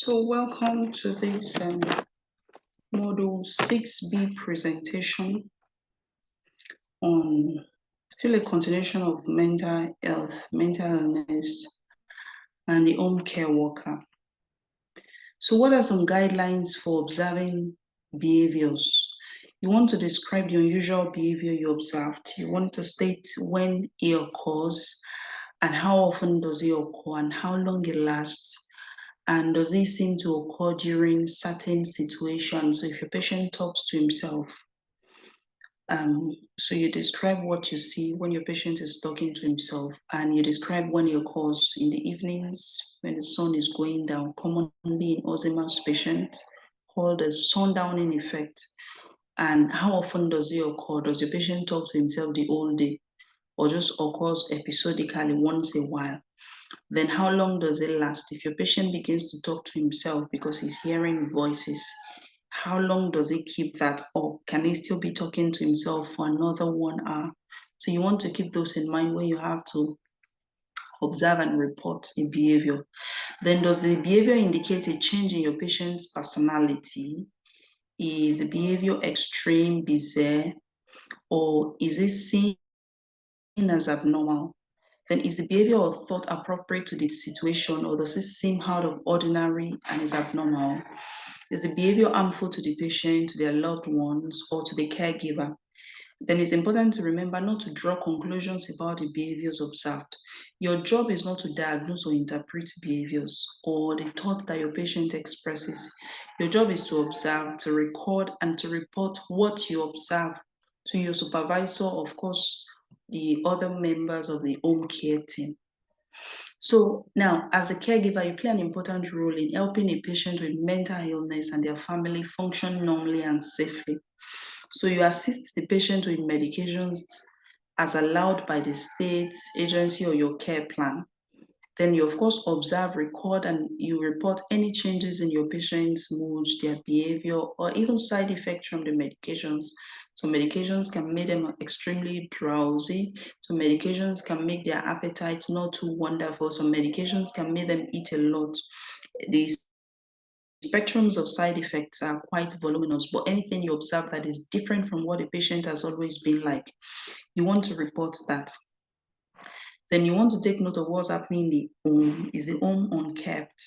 So welcome to this Module 6B presentation on still a continuation of mental health, mental illness, and the home care worker. So what are some guidelines for observing behaviors? You want to describe the unusual behavior you observed. You want to state when it occurs and how often does it occur and how long it lasts. And does it seem to occur during certain situations? So if your patient talks to himself, so you describe what you see when your patient is talking to himself, and you describe when it occurs in the evenings when the sun is going down, commonly in Alzheimer's patients, called the sundowning effect. And how often does it occur? Does your patient talk to himself the whole day, or just occurs episodically once a while? Then how long does it last? If your patient begins to talk to himself because he's hearing voices, how long does he keep that up? Can he still be talking to himself for another 1 hour? So you want to keep those in mind when you have to observe and report a behavior. Then does the behavior indicate a change in your patient's personality? Is the behavior extreme, bizarre, or is it seen as abnormal? Then is the behavior or thought appropriate to the situation, or does it seem out of ordinary and is abnormal? Is the behavior harmful to the patient, to their loved ones, or to the caregiver? Then it's important to remember not to draw conclusions about the behaviors observed. Your job is not to diagnose or interpret behaviors or the thoughts that your patient expresses. Your job is to observe, to record, and to report what you observe to your supervisor, of course, the other members of the home care team. So now, as a caregiver, you play an important role in helping a patient with mental illness and their family function normally and safely. So you assist the patient with medications as allowed by the state agency or your care plan. Then you, of course, observe, record, and you report any changes in your patient's mood, their behavior, or even side effects from the medications. So medications can make them extremely drowsy. So medications can make their appetite not too wonderful. So medications can make them eat a lot. The spectrums of side effects are quite voluminous, but anything you observe that is different from what the patient has always been like, you want to report that. Then you want to take note of what's happening in the home. Is the home unkept?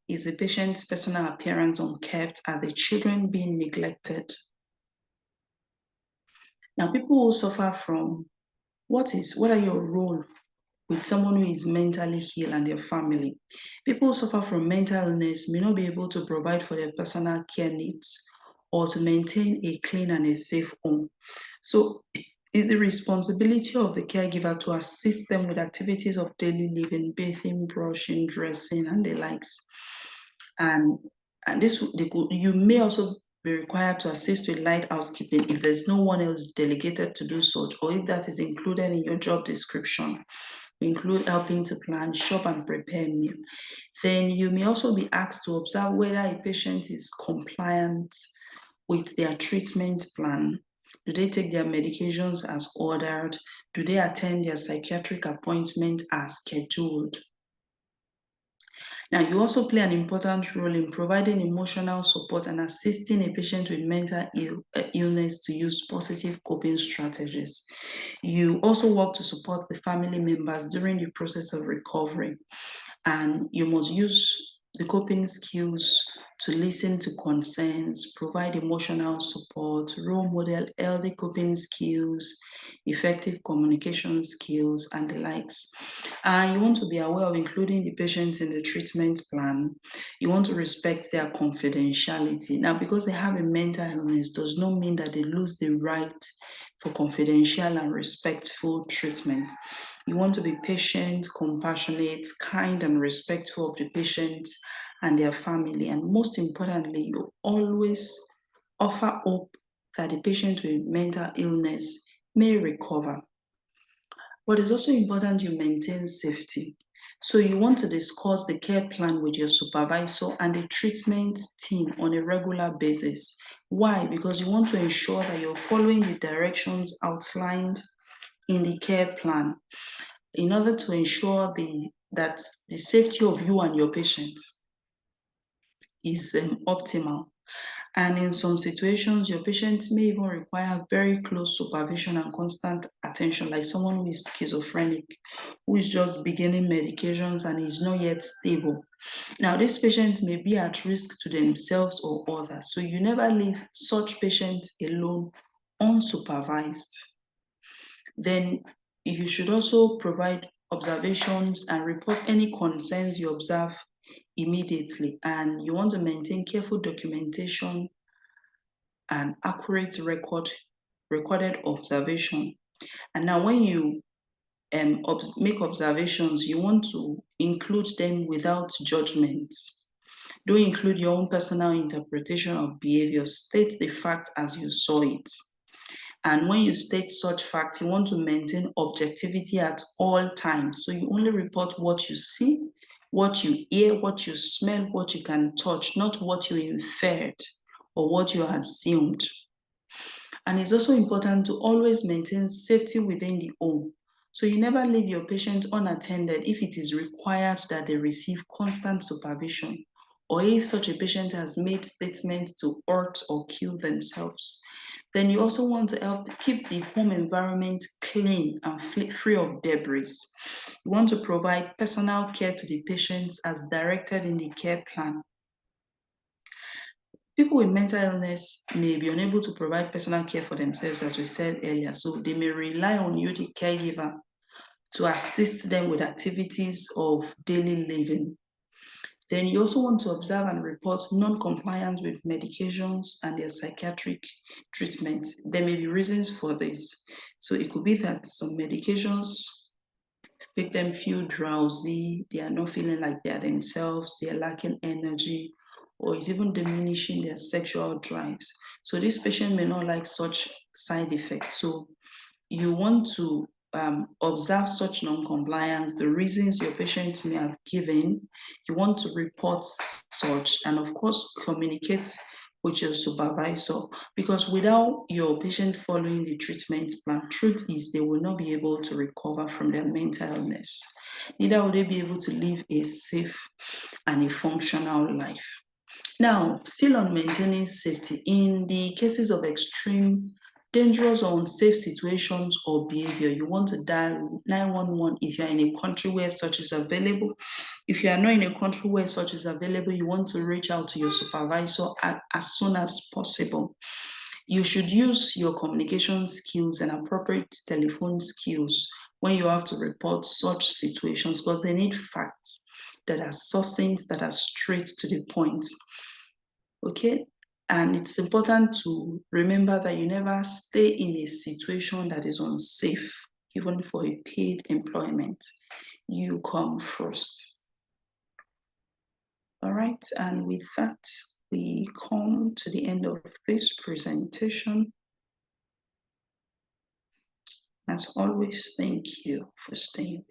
Is the patient's personal appearance unkept? Are the children being neglected? Now, people who suffer from what are your role with someone who is mentally ill and their family? People who suffer from mental illness may not be able to provide for their personal care needs or to maintain a clean and a safe home. So it's the responsibility of the caregiver to assist them with activities of daily living, bathing, brushing, dressing, and the likes. And you may also be required to assist with light housekeeping if there's no one else delegated to do such, or if that is included in your job description. Include helping to plan, shop, and prepare meal. Then you may also be asked to observe whether a patient is compliant with their treatment plan. Do they take their medications as ordered? Do they attend their psychiatric appointment as scheduled? Now, you also play an important role in providing emotional support and assisting a patient with mental illness to use positive coping strategies. You also work to support the family members during the process of recovery, and you must use the coping skills to listen to concerns, provide emotional support, role model healthy coping skills, effective communication skills, and the likes. And you want to be aware of including the patients in the treatment plan. You want to respect their confidentiality. Now, because they have a mental illness does not mean that they lose the right for confidential and respectful treatment. You want to be patient, compassionate, kind, and respectful of the patient and their family. And most importantly, you always offer hope that the patient with mental illness may recover. But it's also important you maintain safety. So you want to discuss the care plan with your supervisor and the treatment team on a regular basis. Why? Because you want to ensure that you're following the directions outlined in the care plan in order to ensure that the safety of you and your patients. is optimal. And in some situations, your patient may even require very close supervision and constant attention, like someone who is schizophrenic, who is just beginning medications and is not yet stable. Now, this patient may be at risk to themselves or others, so you never leave such patients alone unsupervised. Then you should also provide observations and report any concerns you observe immediately. And you want to maintain careful documentation and accurate recorded observation. And now when you make observations, you want to include them without judgment. Don't include your own personal interpretation of behavior. State the fact as you saw it. And when you state such fact, you want to maintain objectivity at all times. So you only report what you see, what you hear, what you smell, what you can touch, not what you inferred or what you assumed. And it's also important to always maintain safety within the home. So you never leave your patient unattended if it is required that they receive constant supervision, or if such a patient has made statements to hurt or kill themselves. Then you also want to help keep the home environment clean and free of debris. You want to provide personal care to the patients as directed in the care plan. People with mental illness may be unable to provide personal care for themselves, as we said earlier, so they may rely on you, the caregiver, to assist them with activities of daily living. Then you also want to observe and report non-compliance with medications and their psychiatric treatment. There may be reasons for this. So it could be that some medications make them feel drowsy, they are not feeling like they are themselves, they are lacking energy, or it's even diminishing their sexual drives. So this patient may not like such side effects. So you want to observe such non-compliance, the reasons your patient may have given. You want to report such, and of course, communicate with your supervisor, because without your patient following the treatment plan, truth is they will not be able to recover from their mental illness. Neither will they be able to live a safe and a functional life. Now, still on maintaining safety, in the cases of extreme, dangerous or unsafe situations or behavior, you want to dial 911 if you are in a country where such is available. If you are not in a country where such is available, you want to reach out to your supervisor as soon as possible. You should use your communication skills and appropriate telephone skills when you have to report such situations, because they need facts that are succinct, that are straight to the point. Okay, and it's important to remember that you never stay in a situation that is unsafe, even for a paid employment. You come first. All right, and with that, we come to the end of this presentation. As always, thank you for staying.